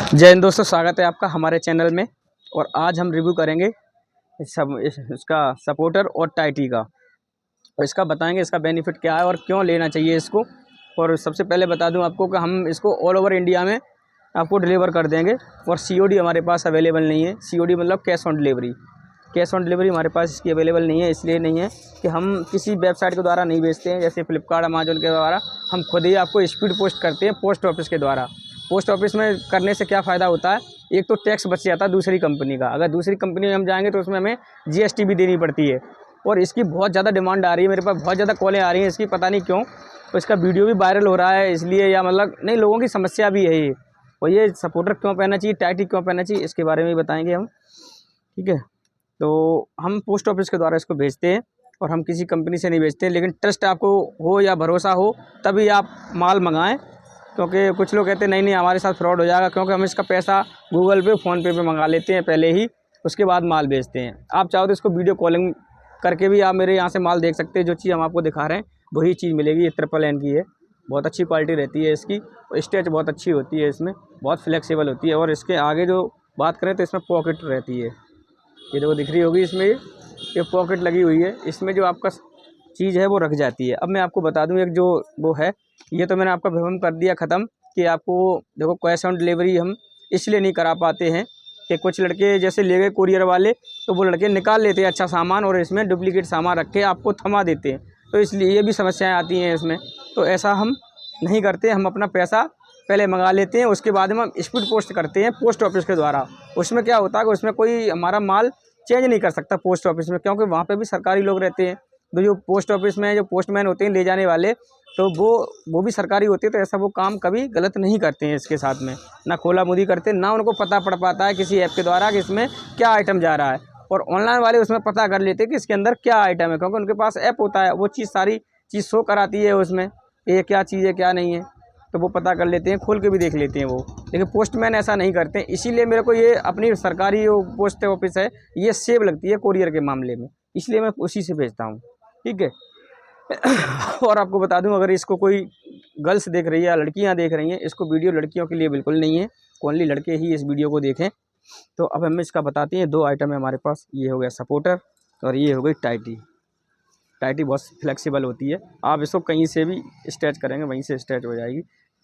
जय हिंद दोस्तों, स्वागत है आपका हमारे चैनल में। और आज हम रिव्यू करेंगे इसका सपोर्टर और टाइटी का, और इसका बताएंगे इसका बेनिफिट क्या है और क्यों लेना चाहिए इसको। और सबसे पहले बता दूं आपको कि हम इसको ऑल ओवर इंडिया में आपको डिलीवर कर देंगे, और सीओडी हमारे पास अवेलेबल नहीं है। सीओडी मतलब cash on delivery. Cash on delivery हमारे पास इसकी अवेलेबल नहीं है, इसलिए नहीं है कि हम किसी वेबसाइट के द्वारा नहीं बेचते हैं, जैसे फ्लिपकार्ट, अमेजोन के द्वारा। हम खुद ही आपको स्पीड पोस्ट करते हैं पोस्ट ऑफिस के द्वारा। पोस्ट ऑफिस में करने से क्या फ़ायदा होता है, एक तो टैक्स बच जाता है दूसरी कंपनी का। अगर दूसरी कंपनी में हम जाएंगे तो उसमें हमें जीएसटी भी देनी पड़ती है। और इसकी बहुत ज़्यादा डिमांड आ रही है, मेरे पास बहुत ज़्यादा कॉलें आ रही हैं इसकी, पता नहीं क्यों। तो इसका वीडियो भी वायरल हो रहा है इसलिए, या मतलब नहीं, लोगों की समस्या भी है ये। और ये सपोर्टर क्यों पहनना चाहिए, टाइटी क्यों पहनना चाहिए, इसके बारे में बताएंगे हम। ठीक है, तो हम पोस्ट ऑफिस के द्वारा इसको भेजते हैं और हम किसी कंपनी से नहीं भेजते हैं। लेकिन ट्रस्ट आपको हो या भरोसा हो तभी आप माल मंगाएं, क्योंकि कुछ लोग कहते हैं नहीं हमारे साथ फ्रॉड हो जाएगा, क्योंकि हम इसका पैसा गूगल पे, फ़ोनपे पे मंगा लेते हैं पहले ही, उसके बाद माल भेजते हैं। आप चाहो तो इसको वीडियो कॉलिंग करके भी आप मेरे यहाँ से माल देख सकते हैं। जो चीज़ हम आपको दिखा रहे हैं वही चीज़ मिलेगी। ये NNN की है, बहुत अच्छी क्वालिटी रहती है इसकी, और स्ट्रेच बहुत अच्छी होती है इसमें, बहुत फ्लेक्सिबल होती है। और इसके आगे जो बात करें तो इसमें पॉकेट रहती है, ये देखो दिख रही होगी इसमें, ये पॉकेट लगी हुई है, इसमें जो आपका चीज़ है वो रख जाती है। अब मैं आपको बता दूं एक जो वो है, ये तो मैंने आपका भ्रमण कर दिया ख़त्म कि आपको देखो कैश ऑन डिलीवरी हम इसलिए नहीं करा पाते हैं कि कुछ लड़के जैसे ले गए कुरियर वाले, तो वो लड़के निकाल लेते हैं अच्छा सामान और इसमें डुप्लीकेट सामान रख के आपको थमा देते हैं, तो इसलिए ये भी समस्याएँ आती हैं इसमें। तो ऐसा हम नहीं करते, हम अपना पैसा पहले मंगा लेते हैं, उसके बाद में हम स्पीड पोस्ट करते हैं पोस्ट ऑफिस के द्वारा। उसमें क्या होता है कि उसमें कोई हमारा माल चेंज नहीं कर सकता पोस्ट ऑफिस में, क्योंकि वहाँ पे भी सरकारी लोग रहते हैं। तो जो पोस्ट ऑफिस में जो पोस्टमैन होते हैं ले जाने वाले, तो वो भी सरकारी होते हैं। तो ऐसा वो काम कभी गलत नहीं करते हैं इसके साथ में, ना खोला मुदी करते, ना उनको पता पड़ पाता है किसी ऐप के द्वारा कि इसमें क्या आइटम जा रहा है। और ऑनलाइन वाले उसमें पता कर लेते हैं कि इसके अंदर क्या आइटम है, क्योंकि उनके पास ऐप होता है, वो चीज़ सारी चीज़ शो कराती है उसमें, ये क्या चीज़ है क्या नहीं है, तो वो पता कर लेते हैं, खोल के भी देख लेते हैं वो। लेकिन पोस्टमैन ऐसा नहीं करते हैं, इसीलिए मेरे को ये अपनी सरकारी जो पोस्ट ऑफिस है ये सेफ लगती है कोरियर के मामले में, इसलिए मैं उसी से भेजता हूँ। ठीक है। और आपको बता दूं, अगर इसको कोई गर्ल्स देख रही है या लड़कियां देख रही हैं, इसको वीडियो लड़कियों के लिए बिल्कुल नहीं है, ओनली लड़के ही इस वीडियो को देखें। तो अब हमें इसका बताते हैं, दो आइटम है हमारे पास, ये हो गया सपोर्टर और ये हो गई टाइटी। टाइटी बहुत फ्लेक्सिबल होती है, आप इसको कहीं से भी स्ट्रेच करेंगे वहीं से स्ट्रेच हो जाएगी।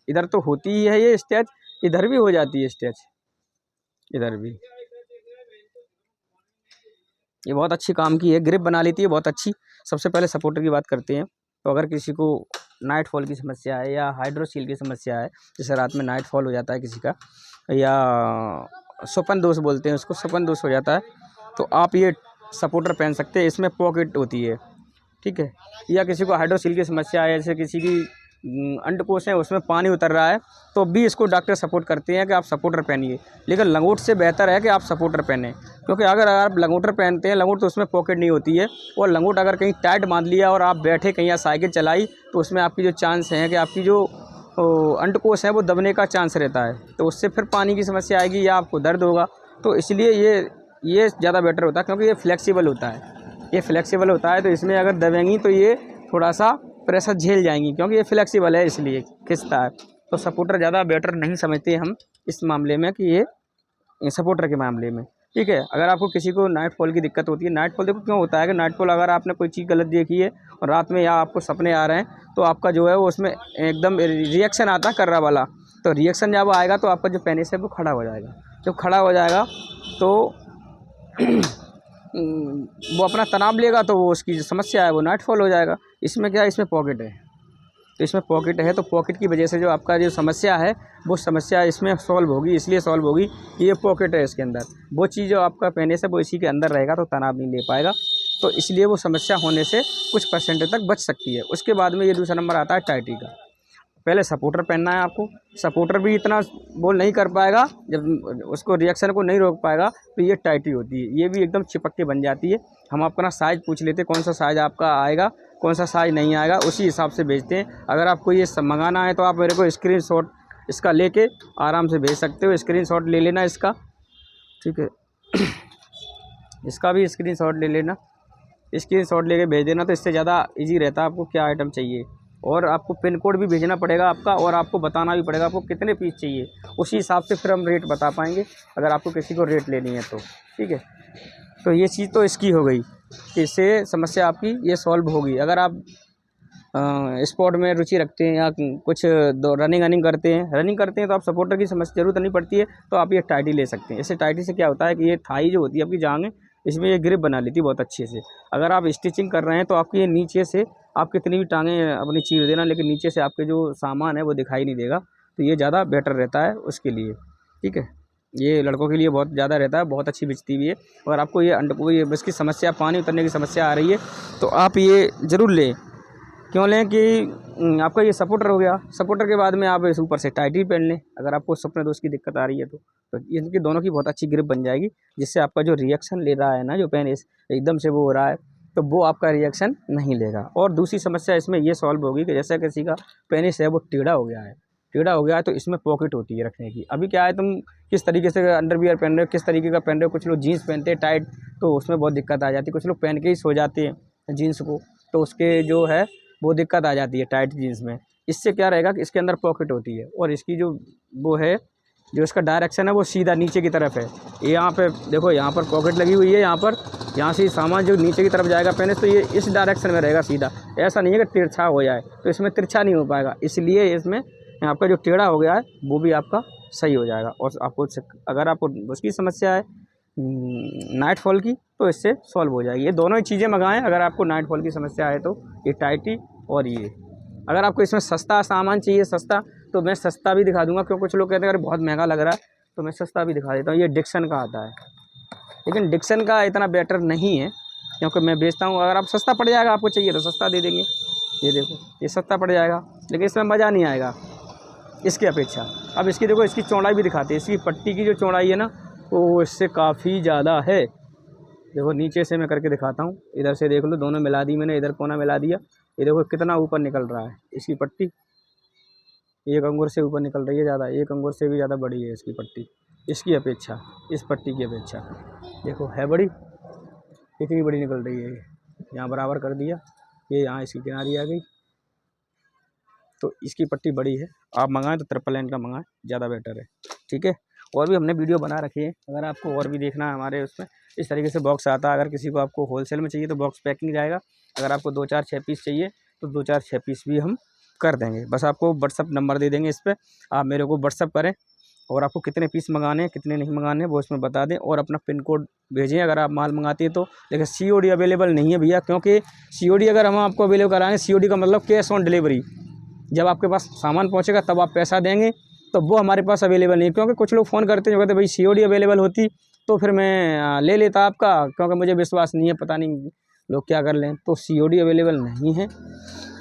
इधर तो होती ही है ये स्ट्रेच, इधर भी हो जाती है स्ट्रेच, इधर भी। ये बहुत अच्छी काम की है, ग्रिप बना लेती है बहुत अच्छी। सबसे पहले सपोर्टर की बात करते हैं। तो अगर किसी को नाइट फॉल की समस्या है या हाइड्रोसील की समस्या है, जैसे रात में नाइट फॉल हो जाता है किसी का, या स्वपन दोष बोलते हैं उसको, स्वपन दोष हो जाता है, तो आप ये सपोर्टर पहन सकते हैं। इसमें पॉकेट होती है, ठीक है। या किसी को हाइड्रोसील की समस्या है, जैसे किसी की अंडकोश है उसमें पानी उतर रहा है, तो भी इसको डॉक्टर सपोर्ट करते हैं कि आप सपोर्टर पहनिए। लेकिन लंगोट से बेहतर है कि आप सपोर्टर पहने, क्योंकि अगर आप लंगोटर पहनते हैं, लंगोट तो उसमें पॉकेट नहीं होती है, और लंगोट अगर कहीं टाइट बांध लिया और आप बैठे कहीं या साइकिल चलाई, तो उसमें आपकी जो चांस है कि आपकी जो अंडकोश है वो दबने का चांस रहता है, तो उससे फिर पानी की समस्या आएगी या आपको दर्द होगा। तो इसलिए ये ज़्यादा बेटर होता है, क्योंकि ये फ्लेक्सिबल होता है, ये फ्लेक्सिबल होता है। तो इसमें अगर दबेंगी तो ये थोड़ा सा प्रेशर झेल जाएंगी, क्योंकि ये फ्लेक्सिबल है इसलिए खिंचता है। तो सपोर्टर ज़्यादा बेटर नहीं समझते हम इस मामले में कि ये सपोर्टर के मामले में। ठीक है। अगर आपको किसी को नाइट फॉल की दिक्कत होती है, नाइट फॉल देखो क्यों होता है कि नाइट फॉल अगर आपने कोई चीज़ गलत देखी है और रात में या आपको सपने आ रहे हैं, तो आपका जो है वो उसमें एकदम रिएक्शन आता है कर्रा वाला। तो रिएक्शन जब आएगा तो आपका जो पेनिस है वो खड़ा हो जाएगा। जब खड़ा हो जाएगा तो वो अपना तनाव लेगा, तो वो उसकी जो समस्या है वो नाइट फॉल हो जाएगा। इसमें क्या है, इसमें पॉकेट है, तो इसमें पॉकेट है, तो पॉकेट की वजह से जो आपका जो समस्या है वो समस्या इसमें सॉल्व होगी, इसलिए सॉल्व होगी। ये पॉकेट है इसके अंदर, वो चीज़ जो आपका पहने से वो इसी के अंदर रहेगा, तो तनाव नहीं ले पाएगा, तो इसलिए वो समस्या होने से कुछ परसेंटेज तक बच सकती है। उसके बाद में ये दूसरा नंबर आता है टाइटी का। पहले सपोर्टर पहनना है आपको, सपोर्टर भी इतना वो नहीं कर पाएगा, जब उसको रिएक्शन को नहीं रोक पाएगा, तो ये टाइटी होती है, ये भी एकदम चिपक के बन जाती है। हम अपना साइज़ पूछ लेते हैं, कौन सा साइज़ आपका आएगा, कौन सा साइज़ नहीं आएगा, उसी हिसाब से भेजते हैं। अगर आपको ये सब मंगाना है तो आप मेरे को स्क्रीनशॉट इसका लेके आराम से भेज सकते हो, स्क्रीनशॉट ले लेना इसका, ठीक है। इसका भी स्क्रीनशॉट ले लेना, स्क्रीनशॉट लेके भेज देना, तो इससे ज़्यादा ईजी रहता है आपको क्या आइटम चाहिए। और आपको पिन कोड भी भेजना पड़ेगा आपका, और आपको बताना भी पड़ेगा आपको कितने पीस चाहिए। उसी हिसाब से फिर हम रेट बता पाएंगे अगर आपको किसी को रेट लेनी है तो। ठीक है, तो ये चीज़ तो इसकी हो गई कि इससे समस्या आपकी ये सॉल्व होगी। अगर आप स्पोर्ट में रुचि रखते हैं या कुछ रनिंग करते हैं तो आप सपोर्टर की समस्या ज़रूरत नहीं पड़ती है, तो आप ये टाइटी ले सकते हैं। इससे टाइटी से क्या होता है कि ये थाई जो होती है आपकी जांघें, इसमें ये ग्रिप बना लेती है बहुत अच्छे से। अगर आप स्टिचिंग कर रहे हैं तो आपकी ये नीचे से आप कितनी भी टांगें अपनी चीर देना, लेकिन नीचे से आपके जो सामान है वो दिखाई नहीं देगा, तो ये ज़्यादा बेटर रहता है उसके लिए। ठीक है, ये लड़कों के लिए बहुत ज़्यादा रहता है, बहुत अच्छी बिचती भी है। अगर आपको ये बस की समस्या, पानी उतरने की समस्या आ रही है, तो आप ये ज़रूर लें। क्यों लें कि आपका ये सपोर्टर हो गया, सपोर्टर के बाद में आप इस ऊपर से टाइटी पहन लें अगर आपको सपने दोस्त की दिक्कत आ रही है तो इनकी दोनों की बहुत अच्छी ग्रिप बन जाएगी, जिससे आपका जो रिएक्शन ले रहा है ना, जो पेन एकदम से वो हो रहा है, तो वो आपका रिएक्शन नहीं लेगा। और दूसरी समस्या इसमें ये सॉल्व होगी कि जैसे किसी का पेनिस है वो टेढ़ा हो गया है, तो इसमें पॉकेट होती है रखने की। अभी क्या है, तुम किस तरीके से अंडरवियर पहन रहे हो, किस तरीके का पहन रहे हो, कुछ लोग जीन्स पहनते हैं टाइट, तो उसमें बहुत दिक्कत आ जाती है। कुछ लोग पहन के ही सो जाते हैं जीन्स को, तो उसके जो है वो दिक्कत आ जाती है टाइट जीन्स में। इससे क्या रहेगा कि इसके अंदर पॉकेट होती है, और इसकी जो वो है, जो इसका डायरेक्शन है वो सीधा नीचे की तरफ है। ये यहाँ पे देखो, यहाँ पर पॉकेट लगी हुई है, यहाँ से सामान जो नीचे की तरफ जाएगा पेनिस, तो ये इस डायरेक्शन में रहेगा सीधा। ऐसा नहीं है कि तिरछा हो जाए, तो इसमें तिरछा नहीं हो पाएगा, इसलिए इसमें आपका जो टेढ़ा हो गया है वो भी आपका सही हो जाएगा। और आपको अगर आपको उसकी समस्या है नाइट फॉल की, तो इससे सॉल्व हो जाएगी। ये दोनों ही चीज़ें मंगाएं अगर आपको नाइट फॉल की समस्या है तो, ये टाइटी और ये। अगर आपको इसमें सस्ता सामान चाहिए, सस्ता, तो मैं सस्ता भी दिखा दूंगा, क्योंकि कुछ लोग कहते हैं अगर बहुत महंगा लग रहा है, तो मैं सस्ता भी दिखा देता हूँ। ये डिक्सन का आता है, लेकिन डिक्सन का इतना बेटर नहीं है, क्योंकि मैं बेचता हूँ। अगर आप सस्ता पड़ जाएगा, आपको चाहिए तो सस्ता दे देंगे। ये देखो, ये सस्ता पड़ जाएगा, लेकिन इसमें मज़ा नहीं आएगा इसकी अपेक्षा। अब इसकी देखो, इसकी चौड़ाई भी दिखाते हैं। इसकी पट्टी की जो चौड़ाई है ना, वो इससे काफ़ी ज़्यादा है। देखो नीचे से मैं करके दिखाता हूँ, इधर से देख लो, दोनों मिला दी मैंने, इधर कोना मिला दिया। ये देखो कितना ऊपर निकल रहा है इसकी पट्टी, एक अंगूर से ऊपर निकल रही है ज़्यादा, एक अंगूर से भी ज़्यादा बड़ी है इसकी पट्टी, इसकी अपेक्षा, इस पट्टी की अपेक्षा। देखो है बड़ी, कितनी बड़ी निकल रही है। यहाँ बराबर कर दिया, ये यहाँ इसकी किनारी आ गई, तो इसकी पट्टी बड़ी है। आप मंगाएं तो ट्रिपल लाइन का मंगाएं, ज़्यादा बेटर है। ठीक है, और भी हमने वीडियो बना रखी है, अगर आपको और भी देखना है हमारे उसमें। इस तरीके से बॉक्स आता है, अगर किसी को आपको होलसेल में चाहिए तो बॉक्स पैकिंग जाएगा। अगर आपको 2 4 6 पीस चाहिए तो 2 4 6 पीस भी हम कर देंगे। बस आपको व्हाट्सअप नंबर दे देंगे, इस पर आप मेरे को व्हाट्सअप करें, और आपको कितने पीस मंगाने हैं, कितने नहीं मंगाने हैं, वो उसमें बता दें, और अपना पिन कोड भेजें अगर आप माल मंगाते हैं तो। लेकिन COD अवेलेबल नहीं है भैया, क्योंकि COD अगर हम आपको अवेलेबल कराएंगे, COD का मतलब कैश ऑन डिलीवरी। जब आपके पास सामान पहुंचेगा तब आप पैसा देंगे, तो वो हमारे पास अवेलेबल नहीं है। क्योंकि कुछ लोग फ़ोन करते हैं, जो कहते हैं भाई COD अवेलेबल होती तो फिर मैं ले लेता आपका, क्योंकि मुझे विश्वास नहीं है, पता नहीं लोग क्या कर लें। तो COD अवेलेबल नहीं है,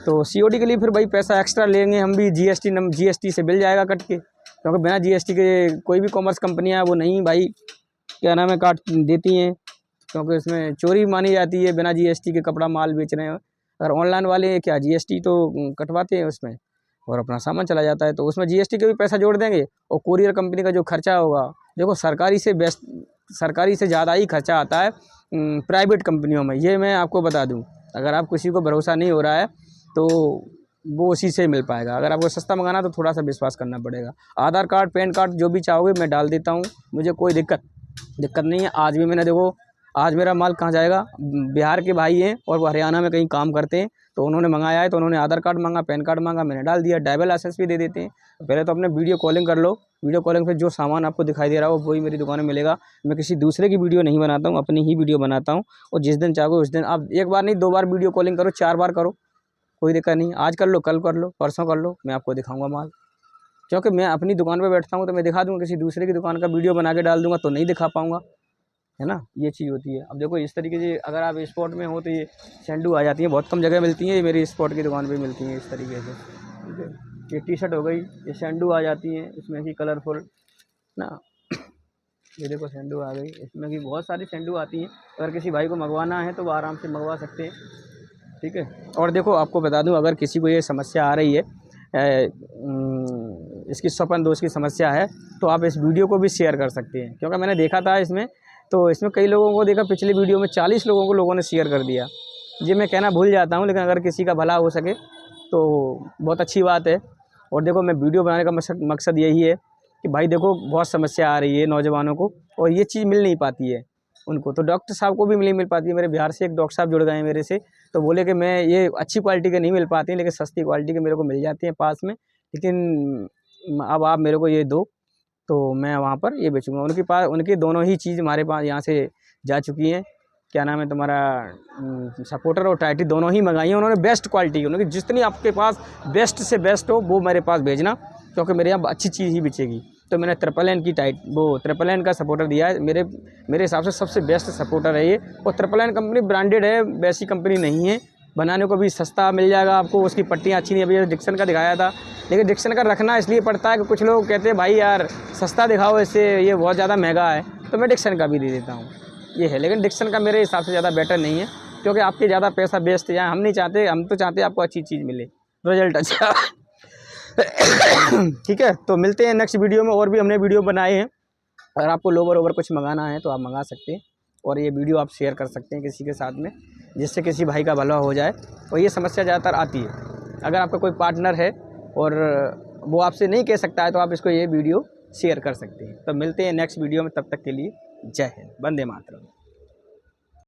तो COD के लिए फिर भाई पैसा एक्स्ट्रा लेंगे हम भी। GST से मिल जाएगा कट के, क्योंकि बिना GST के कोई भी कॉमर्स कंपनियाँ वो नहीं भाई, क्या नाम है, काट देती हैं, क्योंकि इसमें चोरी मानी जाती है बिना GST के कपड़ा माल बेच रहे हैं। अगर ऑनलाइन वाले क्या GST तो कटवाते हैं उसमें, और अपना सामान चला जाता है, तो उसमें GST के भी पैसा जोड़ देंगे। और कोरियर कंपनी का जो खर्चा होगा, देखो सरकारी से ज़्यादा ही खर्चा आता है प्राइवेट कंपनियों में, ये मैं आपको बता दूं। अगर आप किसी को भरोसा नहीं हो रहा है तो वो उसी से मिल पाएगा। अगर आपको सस्ता मंगाना तो थोड़ा सा विश्वास करना पड़ेगा। आधार कार्ड, पैन कार्ड जो भी चाहोगे मैं डाल देता हूँ, मुझे कोई दिक्कत नहीं है। आज भी मैंने देखो, आज मेरा माल कहाँ जाएगा, बिहार के भाई हैं और वो हरियाणा में कहीं काम करते हैं, तो उन्होंने मंगाया है, तो उन्होंने आधार कार्ड मांगा, पैन कार्ड मांगा, मैंने डाल दिया। ड्राइवर लाइसेंस भी दे देते हैं। पहले तो अपने वीडियो कॉलिंग कर लो, वीडियो कॉलिंग पे जो सामान आपको दिखाई दे रहा हो वही मेरी दुकान में मिलेगा। मैं किसी दूसरे की वीडियो नहीं बनाता हूँ, अपनी ही वीडियो बनाता हूँ। और जिस दिन चाहो उस दिन आप एक बार नहीं 2 बार वीडियो कॉलिंग करो, 4 बार करो, कोई दिक्कत नहीं। आज कर लो, कल कर लो, परसों कर लो, मैं आपको दिखाऊंगा माल। क्योंकि मैं अपनी दुकान पे बैठता हूँ तो मैं दिखा दूँगा, किसी दूसरे की दुकान का वीडियो बना के डाल दूँगा तो नहीं दिखा पाऊँगा, है ना। ये चीज़ होती है। अब देखो इस तरीके से अगर आप स्पॉट में हो तो ये सैंडू आ जाती हैं, बहुत कम जगह मिलती हैं, ये मेरी स्पॉट की दुकान पे मिलती हैं इस तरीके से। ठीक है, ये टी-शर्ट हो गई, ये सैंडू आ जाती हैं इसमें की कलरफुल ना। ये देखो सैंडू आ गई, इसमें की बहुत सारी सैंडू आती हैं। अगर किसी भाई को मंगवाना है तो वो आराम से मंगवा सकते हैं। ठीक है, और देखो आपको बता दूं, अगर किसी को ये समस्या आ रही है, इसकी स्वपन दोष की समस्या है, तो आप इस वीडियो को भी शेयर कर सकते हैं। क्योंकि मैंने देखा था इसमें, तो इसमें कई लोगों को देखा, पिछली वीडियो में 40 लोगों ने शेयर कर दिया। ये मैं कहना भूल जाता हूँ, लेकिन अगर किसी का भला हो सके तो बहुत अच्छी बात है। और देखो मैं वीडियो बनाने का मकसद यही है कि भाई देखो बहुत समस्या आ रही है नौजवानों को, और ये चीज़ मिल नहीं पाती है उनको। तो डॉक्टर साहब को भी नहीं मिल पाती है। मेरे बिहार से एक डॉक्टर साहब जुड़ गए हैं मेरे से, तो बोले कि मैं ये अच्छी क्वालिटी के नहीं मिल पाती, लेकिन सस्ती क्वालिटी के मेरे को मिल जाती हैं पास में, लेकिन अब आप मेरे को ये दो तो मैं वहाँ पर ये बेचूँगा। उनके पास उनकी दोनों ही चीज़ हमारे पास यहाँ से जा चुकी हैं। क्या नाम है तुम्हारा, सपोर्टर और टाइटी दोनों ही मंगाई है उन्होंने, बेस्ट क्वालिटी की। उन्होंने जितनी आपके पास बेस्ट से बेस्ट हो वो मेरे पास भेजना, क्योंकि मेरे यहाँ अच्छी चीज़ ही बिचेगी। तो मैंने ट्रिपल की ट्रिपल एन का सपोर्टर दिया है। मेरे हिसाब से सबसे बेस्ट सपोर्टर है ये। और ट्रिपल एन कंपनी ब्रांडेड है, वैसी कंपनी नहीं है। बनाने को भी सस्ता मिल जाएगा आपको, उसकी पट्टियाँ अच्छी नहीं है। अभी डिक्सन का दिखाया था, लेकिन डिक्सन का रखना इसलिए पड़ता है कि कुछ लोग कहते हैं भाई यार सस्ता दिखाओ, इससे ये बहुत ज़्यादा महंगा है, तो मैं डिक्सन का भी दे देता हूँ, ये है। लेकिन डिक्सन का मेरे हिसाब से ज़्यादा बेटर नहीं है, क्योंकि आपके ज़्यादा पैसा वेस्ट जाए हम नहीं चाहते। हम तो चाहते हैं आपको अच्छी चीज़ मिले, रिजल्ट अच्छा। ठीक है, तो मिलते हैं नेक्स्ट वीडियो में। और भी हमने वीडियो बनाए हैं, अगर आपको लोवर ओवर कुछ मंगाना है तो आप मंगा सकते हैं, और ये वीडियो आप शेयर कर सकते हैं किसी के साथ में, जिससे किसी भाई का भला हो जाए। और ये समस्या ज़्यादातर आती है, अगर आपका कोई पार्टनर है और वो आपसे नहीं कह सकता है, तो आप इसको ये वीडियो शेयर कर सकते हैं। तो मिलते हैं नेक्स्ट वीडियो में, तब तक के लिए जय हिंद, वंदे मातरम।